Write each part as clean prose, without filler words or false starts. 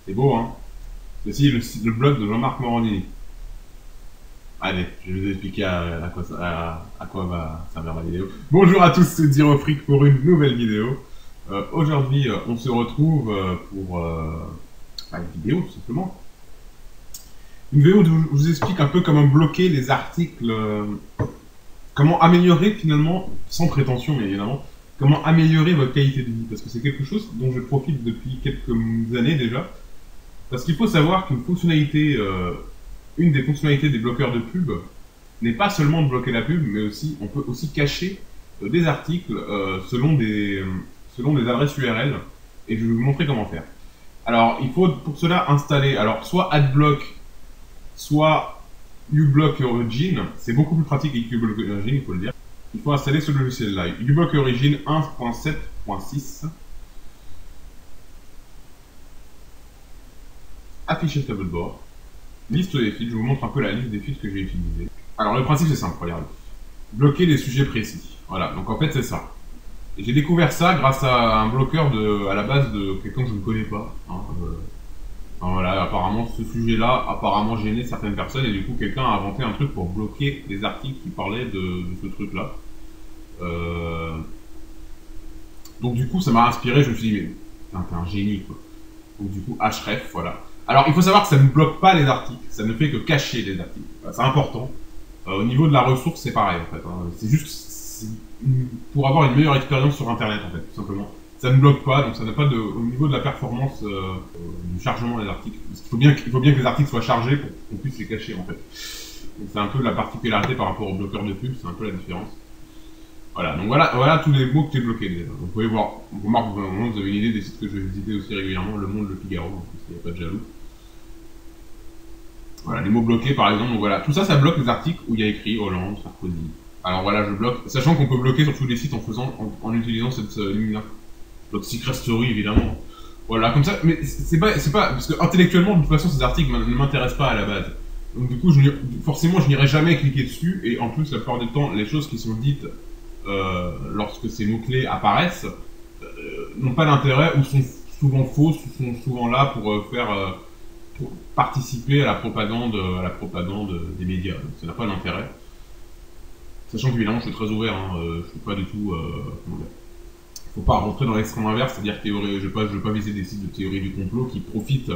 C'est beau, hein. Ceci est le blog de Jean-Marc Morandini. Allez, je vais vous expliquer à quoi va servir la vidéo. Bonjour à tous, c'est Dirofric pour une nouvelle vidéo. Aujourd'hui, on se retrouve pour une vidéo, tout simplement. Une vidéo où je vous explique un peu comment bloquer les articles, comment améliorer finalement, sans prétention mais évidemment, comment améliorer votre qualité de vie. Parce que c'est quelque chose dont je profite depuis quelques années déjà. Parce qu'il faut savoir qu'une fonctionnalité, une des fonctionnalités des bloqueurs de pub n'est pas seulement de bloquer la pub, mais aussi on peut aussi cacher des articles selon des adresses URL. Et je vais vous montrer comment faire. Alors, il faut pour cela installer alors soit AdBlock, soit uBlock Origin. C'est beaucoup plus pratique avec uBlock Origin, il faut le dire. Il faut installer ce logiciel-là, uBlock Origin 1.7.6. Afficher le tableau de bord. Liste des feeds, je vous montre un peu la liste des feeds que j'ai utilisés. Alors le principe c'est simple, regardez. Bloquer les sujets précis. Voilà, donc en fait c'est ça. J'ai découvert ça grâce à un bloqueur à la base de quelqu'un que je ne connais pas. Voilà, apparemment ce sujet-là apparemment gênait certaines personnes et du coup quelqu'un a inventé un truc pour bloquer les articles qui parlaient de ce truc-là. Donc du coup ça m'a inspiré, je me suis dit mais t'es un génie quoi. Donc du coup href, voilà. Alors, il faut savoir que ça ne bloque pas les articles, ça ne fait que cacher les articles. C'est important. Au niveau de la ressource, c'est pareil, en fait. Hein. C'est juste pour avoir une meilleure expérience sur Internet, en fait, tout simplement. Ça ne bloque pas, donc ça n'a pas de... Au niveau de la performance du chargement des articles, parce qu'il faut bien que les articles soient chargés pour qu'on puisse les cacher, en fait. Donc c'est un peu la particularité par rapport au bloqueur de pub, c'est un peu la différence. Voilà, donc voilà tous les mots que j'ai bloqués déjà. Donc, vous pouvez voir, vous avez une idée des sites que je vais visiter aussi régulièrement, Le Monde, Le Figaro, en plus, il n'y a pas de jaloux. Voilà, les mots bloqués par exemple, donc voilà, tout ça, ça bloque les articles où il y a écrit Hollande, Sarkozy. Alors voilà, je bloque, sachant qu'on peut bloquer sur tous les sites en utilisant cette ligne-là. Donc Secret Story évidemment. Voilà, comme ça, mais c'est pas, parce que intellectuellement, de toute façon, ces articles ne m'intéressent pas à la base. Donc du coup, forcément, je n'irai jamais cliquer dessus, et en plus, la plupart du temps, les choses qui sont dites lorsque ces mots-clés apparaissent n'ont pas d'intérêt, ou sont souvent fausses, ou sont souvent là pour pour participer à la propagande des médias. Donc ça n'a pas d'intérêt. Sachant qu'évidemment, je suis très ouvert, hein, je suis pas du tout... comment dire, faut pas rentrer dans l'extrême inverse, c'est-à-dire théorie, je vais pas viser des sites de théorie du complot qui profitent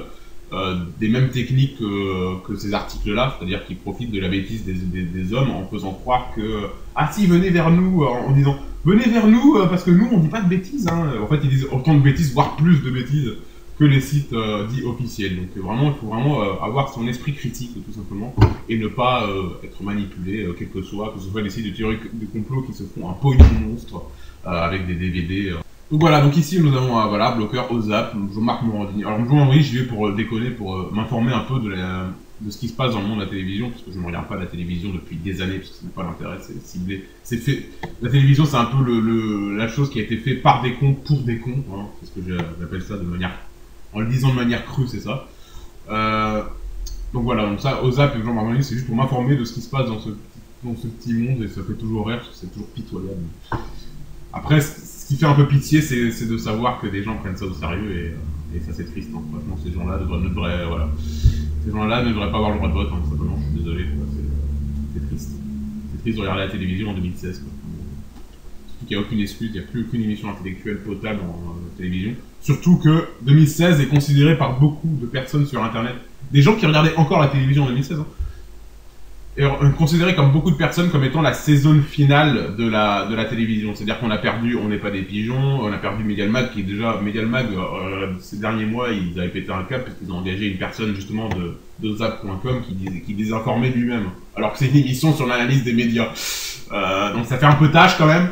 des mêmes techniques que ces articles-là, c'est-à-dire qui profitent de la bêtise des hommes en faisant croire que ah si, venez vers nous, en disant venez vers nous parce que nous on dit pas de bêtises, hein. En fait ils disent autant de bêtises, voire plus de bêtises que les sites dits officiels. Donc vraiment, il faut vraiment avoir son esprit critique tout simplement et ne pas être manipulé, quel que ce soit les sites de théorie de complot qui se font un pognon monstre avec des DVD. Donc voilà, donc ici nous avons voilà, bloqueur OZAP, Jean-Marc Morandini. Alors Jean-Marc, j'y vais pour déconner, pour m'informer un peu de ce qui se passe dans le monde de la télévision, parce que je ne regarde pas la télévision depuis des années, parce que ce n'est pas l'intérêt, c'est ciblé. C'est fait. La télévision, c'est un peu la chose qui a été faite par des cons pour des cons, hein, c'est ce que j'appelle ça de manière, en le disant de manière crue, c'est ça. Donc voilà, donc ça, OZAP et Jean-Marc Morandini, c'est juste pour m'informer de ce qui se passe dans ce petit monde, et ça fait toujours rire, parce que c'est toujours pitoyable. Après, ce qui fait un peu pitié, c'est de savoir que des gens prennent ça au sérieux et ça c'est triste. Hein. Franchement, ces gens-là voilà. Ces gens-là ne devraient pas avoir le droit de vote. Hein, simplement, je suis désolé. C'est triste. C'est triste de regarder la télévision en 2016. Quoi. Surtout qu'il n'y a aucune excuse, il n'y a plus aucune émission intellectuelle potable en télévision. Surtout que 2016 est considéré par beaucoup de personnes sur Internet, des gens qui regardaient encore la télévision en 2016. Hein, et considéré comme beaucoup de personnes comme étant la saison finale de la télévision. C'est-à-dire qu'on a perdu On n'est pas des pigeons, on a perdu Medialmag, qui déjà, Medialmag, ces derniers mois, ils avaient pété un cap parce qu'ils ont engagé une personne justement de zap.com qui désinformait lui-même. Alors que c'est une émission sur l'analyse des médias. Donc ça fait un peu tâche quand même.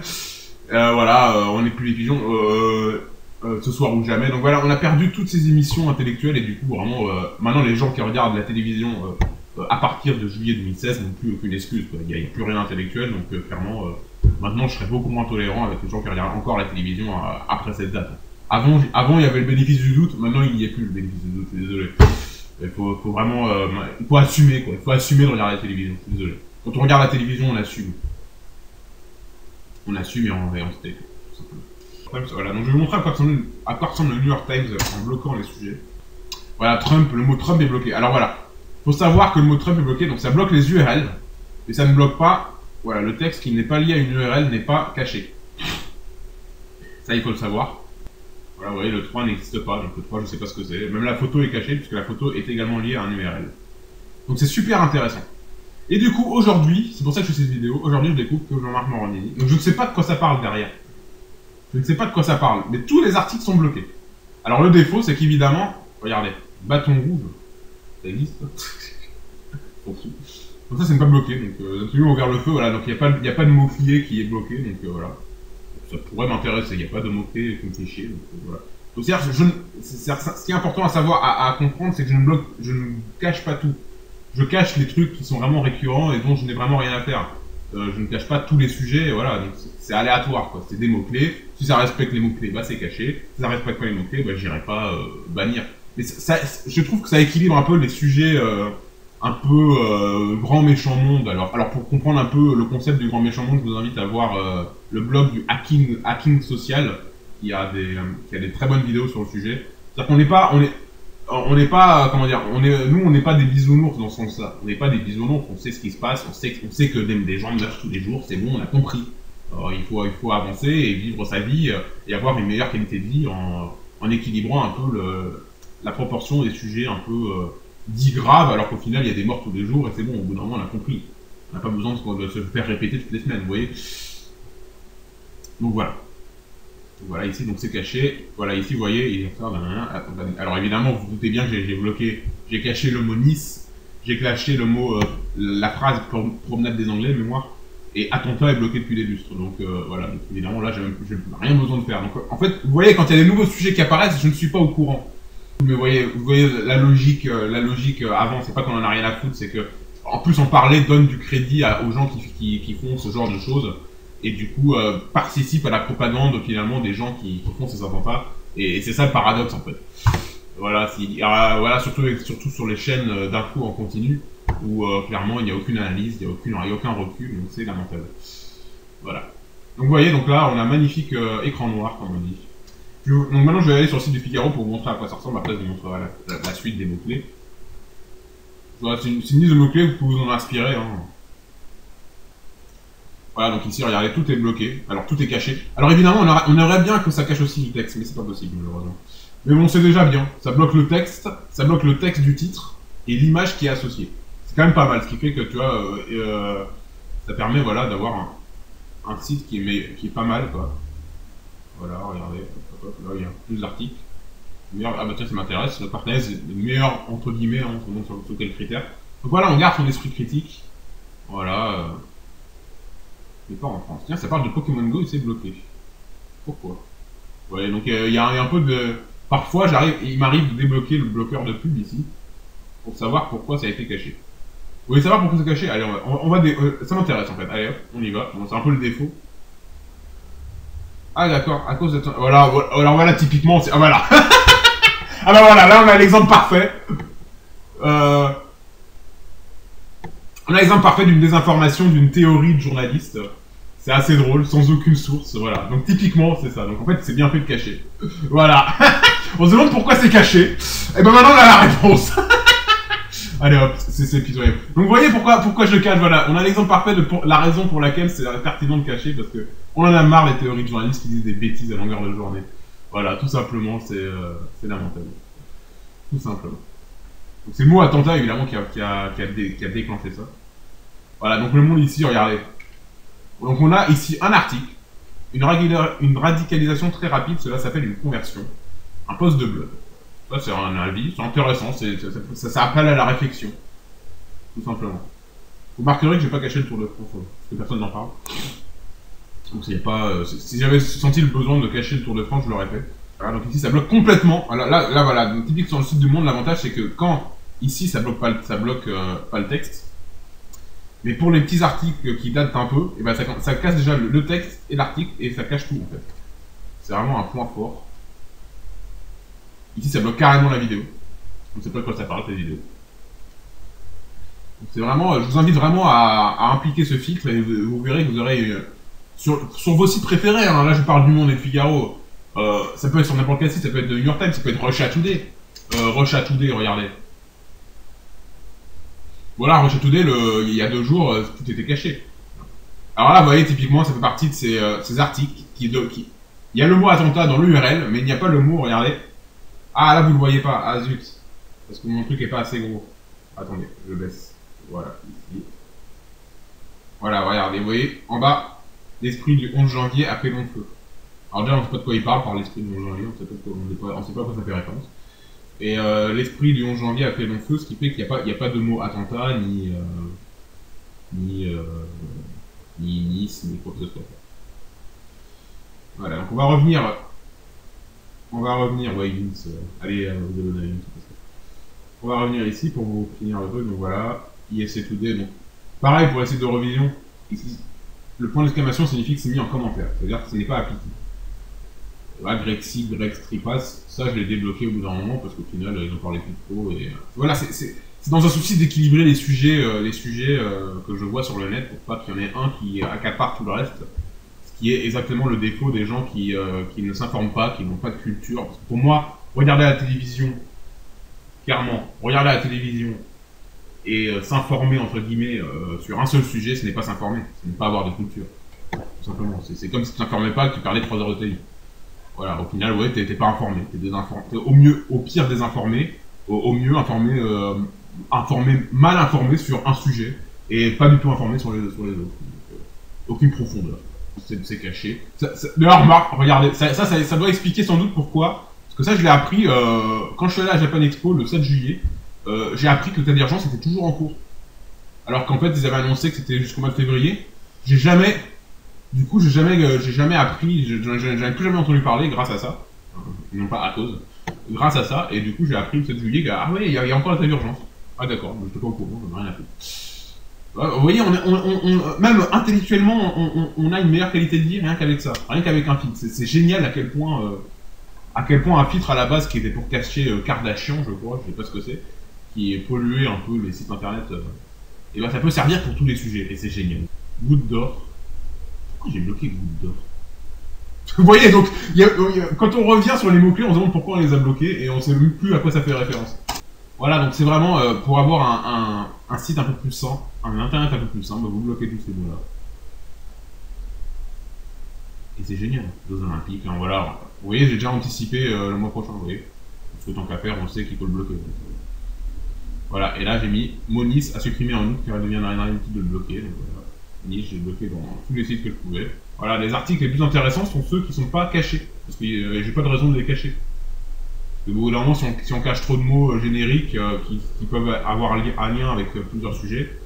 Voilà, on n'est plus des pigeons. Ce soir ou jamais. Donc voilà, on a perdu toutes ces émissions intellectuelles et du coup, vraiment, maintenant les gens qui regardent la télévision à partir de juillet 2016 n'ont plus aucune excuse. Il n'y a plus rien d'intellectuel, donc clairement, maintenant je serais beaucoup moins tolérant avec les gens qui regardent encore la télévision après cette date. Avant, il y avait le bénéfice du doute, maintenant il n'y a plus le bénéfice du doute, je suis désolé. Il faut vraiment... il faut assumer, quoi. Il faut assumer de regarder la télévision, je suis désolé. Quand on regarde la télévision, on assume. On assume et on se tait, tout simplement. Voilà, donc je vais vous montrer à quoi ressemble le New York Times en bloquant les sujets. Voilà, Trump, le mot Trump est bloqué. Alors voilà, faut savoir que le mot Trump est bloqué, donc ça bloque les URL, mais ça ne bloque pas, voilà, le texte qui n'est pas lié à une URL n'est pas caché. Ça, il faut le savoir. Voilà, vous voyez, le 3 n'existe pas, donc le 3, je sais pas ce que c'est. Même la photo est cachée, puisque la photo est également liée à un URL. Donc c'est super intéressant. Et du coup, aujourd'hui, c'est pour ça que je fais cette vidéo, aujourd'hui je découvre que Jean-Marc Morandini. Donc je ne sais pas de quoi ça parle derrière. Je ne sais pas de quoi ça parle, mais tous les articles sont bloqués. Alors le défaut, c'est qu'évidemment, regardez, bâton rouge, ça existe. Donc ça, c'est pas bloqué, donc celui ouvert le feu, voilà, donc il n'y a pas de mot-clé qui est bloqué, donc voilà. Ça pourrait m'intéresser, il n'y a pas de mot-clé qui me fait chier, donc voilà. Donc ce qui est important à savoir, à comprendre, c'est que je ne cache pas tout. Je cache les trucs qui sont vraiment récurrents et dont je n'ai vraiment rien à faire. Je ne cache pas tous les sujets, voilà, donc c'est aléatoire, quoi. C'est des mots-clés. Si ça respecte les mots-clés, bah c'est caché. Si ça respecte pas les mots-clés, bah j'irai pas bannir. Mais je trouve que ça équilibre un peu les sujets un peu grand méchant monde. Alors pour comprendre un peu le concept du grand méchant monde, je vous invite à voir le blog du hacking social, qui a des très bonnes vidéos sur le sujet. C'est-à-dire qu'on on n'est pas, comment dire, nous on n'est pas des bisounours dans ce sens-là. On n'est pas des bisounours, on sait ce qui se passe, on sait que des gens meurent tous les jours, c'est bon, on a compris. Alors, il faut avancer et vivre sa vie et avoir une meilleure qualité de vie en équilibrant un peu la proportion des sujets un peu dits graves, alors qu'au final il y a des morts tous les jours et c'est bon, au bout d'un moment on a compris. On n'a pas besoin de se faire répéter toutes les semaines, vous voyez. Donc voilà. Voilà, ici, donc c'est caché. Voilà, ici, vous voyez, il est faire alors évidemment, vous vous doutez bien que j'ai caché le mot Nice, j'ai caché le mot, la phrase promenade des Anglais, mémoire, et attentat est bloqué depuis des lustres. Donc voilà, donc, évidemment, là, j'ai rien besoin de faire. Donc en fait, vous voyez, quand il y a des nouveaux sujets qui apparaissent, je ne suis pas au courant. Mais vous voyez la logique avant, c'est pas qu'on en a rien à foutre, c'est que, en plus, en parler donne du crédit aux gens qui font ce genre de choses. Et du coup, participe à la propagande finalement des gens qui font ces attentats. Et c'est ça le paradoxe en fait. Voilà, voilà surtout sur les chaînes d'infos en continu, où clairement il n'y a aucune analyse, il n'y a aucun recul, donc c'est lamentable. Voilà. Donc vous voyez, donc là on a un magnifique écran noir comme on dit. Donc maintenant je vais aller sur le site du Figaro pour vous montrer à quoi ça ressemble, après je vous montrerai la suite des mots-clés. Voilà, c'est une liste de mots-clés, vous pouvez vous en inspirer. Hein. Voilà, donc ici, regardez, tout est bloqué. Alors, tout est caché. Alors, évidemment, on aimerait bien que ça cache aussi le texte, mais c'est pas possible, malheureusement. Mais bon, c'est déjà bien. Ça bloque le texte du titre et l'image qui est associée. C'est quand même pas mal, ce qui fait que, tu vois, ça permet, voilà, d'avoir un site qui est pas mal, quoi. Voilà, regardez. Là, il y a plus d'articles. Ah bah tiens, ça m'intéresse. Le partenaire, c'est le meilleur, entre guillemets, hein, on se demande sur quel critère. Donc voilà, on garde son esprit critique. Voilà. Mais pas en France. Tiens, ça parle de Pokémon Go et c'est bloqué. Pourquoi? Ouais, donc il y a un peu de... Parfois, il m'arrive de débloquer le bloqueur de pub ici, pour savoir pourquoi ça a été caché. Vous voulez savoir pourquoi c'est caché? Allez, ça m'intéresse en fait. Allez hop, on y va. Bon, c'est un peu le défaut. Ah d'accord, à cause de... Voilà, alors voilà, typiquement, c'est... Ah voilà. Ah bah voilà, là on a l'exemple parfait. On a l'exemple parfait d'une désinformation, d'une théorie de journaliste. C'est assez drôle, sans aucune source, voilà. Donc typiquement, c'est ça. Donc en fait, c'est bien fait de cacher. Voilà. On se demande pourquoi c'est caché. Et ben maintenant, on a la réponse. Allez hop, c'est pitoyable. Donc vous voyez pourquoi je cache, voilà. On a l'exemple parfait de la raison pour laquelle c'est pertinent de cacher, parce que on en a marre des théories de journalistes qui disent des bêtises à longueur de journée. Voilà, tout simplement, c'est lamentable. Tout simplement. C'est le mot attentat, évidemment, qui a déclenché ça. Voilà, donc le monde ici, regardez. Donc on a ici un article, une radicalisation très rapide, cela s'appelle une conversion, un post de blog. Ça c'est un avis, c'est intéressant, ça appelle à la réflexion, tout simplement. Vous marquerez que j'ai pas caché le Tour de France, parce que personne n'en parle. Donc si j'avais senti le besoin de cacher le Tour de France, je l'aurais fait. Voilà, donc ici ça bloque complètement. Là voilà, donc typique sur le site du Monde, l'avantage c'est que quand ici ça bloque pas le texte, mais pour les petits articles qui datent un peu, et ben ça casse déjà le texte et l'article et ça cache tout en fait. C'est vraiment un point fort. Ici ça bloque carrément la vidéo. On ne sait pas de quoi ça parle cette vidéo. C'est vraiment, je vous invite vraiment à impliquer ce filtre et vous verrez que vous aurez sur vos sites préférés. Hein, là je parle du Monde et de Figaro. Ça peut être sur n'importe quel site, ça peut être de New York Times, ça peut être Russia Today. Russia Today, regardez. Voilà, Russia Today, il y a 2 jours, tout était caché. Alors là, vous voyez, typiquement, ça fait partie de ces articles il y a le mot attentat dans l'URL, mais il n'y a pas le mot, regardez. Ah, là, vous ne le voyez pas. Ah, zut. Parce que mon truc est pas assez gros. Attendez, je baisse. Voilà, ici. Voilà, regardez, vous voyez, en bas, l'esprit du 11 janvier a fait long feu. Alors déjà, on ne sait pas de quoi il parle par l'esprit du 11 janvier, on ne sait pas à quoi ça fait référence. Et l'esprit du 11 janvier a fait long feu, ce qui fait qu'il n'y a pas de mot attentat, ni Nice, ni quoi que ce soit. Voilà, donc on va revenir, ouais, Nice, allez, vous avez donné une petite. On va revenir ici pour vous finir le truc, donc voilà, ISC Today, donc pareil pour les sites de revision, ici, le point d'exclamation signifie que c'est mis en commentaire, c'est-à-dire que ce n'est pas appliqué. Là, Grexi, Grextripass, ça je l'ai débloqué au bout d'un moment parce qu'au final ils en parlaient plus trop et voilà, c'est dans un souci d'équilibrer les sujets que je vois sur le net pour pas qu'il y en ait un qui accapare tout le reste, ce qui est exactement le défaut des gens qui ne s'informent pas, qui n'ont pas de culture. Parce que pour moi, regarder la télévision, clairement, regarder la télévision et s'informer entre guillemets sur un seul sujet, ce n'est pas s'informer, ce n'est pas avoir de culture, tout simplement. C'est comme si tu t'informais pas et que tu perdais 3 heures de télé. Voilà, au final, ouais, t'es pas informé, t'es au pire désinformé, au mieux informé, mal informé sur un sujet, et pas du tout informé sur les autres. Donc, aucune profondeur, c'est caché. D'ailleurs, remarque, regardez, ça doit expliquer sans doute pourquoi, parce que ça je l'ai appris, quand je suis allé à Japan Expo le 7 juillet, j'ai appris que l'état d'urgence était toujours en cours. Alors qu'en fait, ils avaient annoncé que c'était jusqu'au mois de février. Du coup, j'ai jamais appris, j'en ai plus jamais entendu parler grâce à ça. Non pas à cause. Grâce à ça, et du coup, j'ai appris le 7 juillet que, ah ouais, il y a encore l'état d'urgence. Ah d'accord, je n'étais pas au courant, j'en ai rien à foutre. Vous voyez, même intellectuellement, on a une meilleure qualité de vie rien qu'avec ça, rien qu'avec un filtre. C'est génial à quel point un filtre à la base qui était pour cacher Kardashian, je crois, je sais pas ce que c'est, qui polluait un peu les sites internet, et ben ça peut servir pour tous les sujets, et c'est génial. Goutte d'or. J'ai bloqué Goutte d'or. Vous voyez, donc, quand on revient sur les mots-clés, on se demande pourquoi on les a bloqués et on sait même plus à quoi ça fait référence. Voilà, donc c'est vraiment pour avoir un site un peu plus sain, un internet un peu plus sain, bah, vous bloquez tous ces mots-là. Et c'est génial, Jeux Olympiques, hein, voilà. Vous voyez, j'ai déjà anticipé le mois prochain, vous voyez. Parce que tant qu'à faire, on sait qu'il faut le bloquer. Donc, voilà, et là j'ai mis Monis a supprimé en août car elle devient inutile de le bloquer. Donc, voilà. J'ai bloqué dans tous les sites que je pouvais. Voilà, les articles les plus intéressants sont ceux qui sont pas cachés. Parce que j'ai pas de raison de les cacher. Parce que au bout d'un moment, si on cache trop de mots génériques qui peuvent avoir un lien avec plusieurs sujets,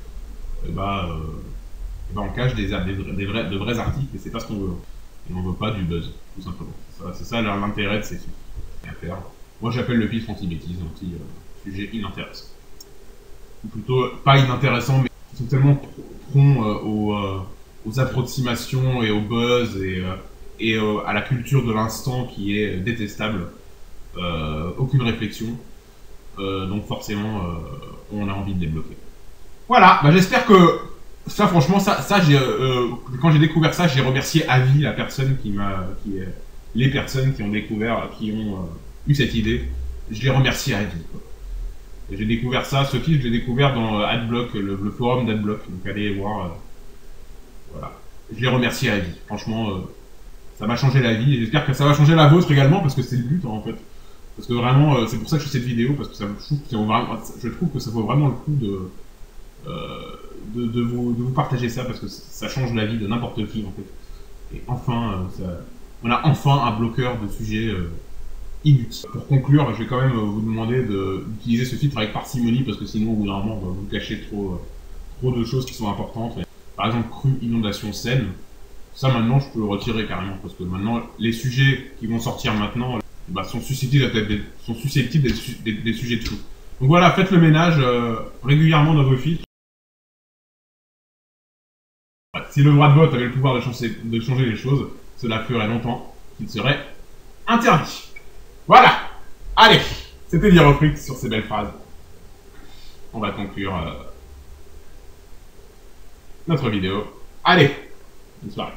on cache de vrais articles et c'est pas ce qu'on veut. Et on veut pas du buzz, tout simplement. C'est ça l'intérêt de ces sites. À faire. Moi j'appelle le filtre anti-bêtise, anti-sujet inintéressant. Ou plutôt, pas inintéressant, mais qui sont tellement aux approximations et au buzz et à la culture de l'instant qui est détestable. Aucune réflexion. Donc forcément, on a envie de les bloquer. Voilà, bah j'espère que ça, franchement, quand j'ai découvert ça, j'ai remercié à vie la personne les personnes qui ont découvert, qui ont eu cette idée. Je les remercie à vie. J'ai découvert ça, ce fil, je l'ai découvert dans Adblock, le forum d'Adblock, donc allez voir. Voilà. Je les remercie à vie. Franchement, ça m'a changé la vie et j'espère que ça va changer la vôtre également parce que c'est le but en fait. Parce que vraiment, c'est pour ça que je fais cette vidéo, parce que je trouve que ça vaut vraiment le coup de vous partager ça parce que ça change la vie de n'importe qui en fait. Et enfin, on a enfin un bloqueur de sujets inutile. Pour conclure, je vais quand même vous demander d'utiliser ce filtre avec parcimonie parce que sinon, au bout d'un moment, on va vous cacher trop de choses qui sont importantes. Par exemple, crue, inondation, Seine. Ça, maintenant, je peux le retirer carrément parce que maintenant, les sujets qui vont sortir maintenant sont susceptibles d'être des sujets de fou. Donc voilà, faites le ménage régulièrement dans vos filtres. Si le droit de vote avait le pouvoir de changer les choses, cela ferait longtemps qu'il serait interdit. Voilà. Allez, c'était Dirofrix sur ces belles phrases. On va conclure notre vidéo. Allez, bonne soirée.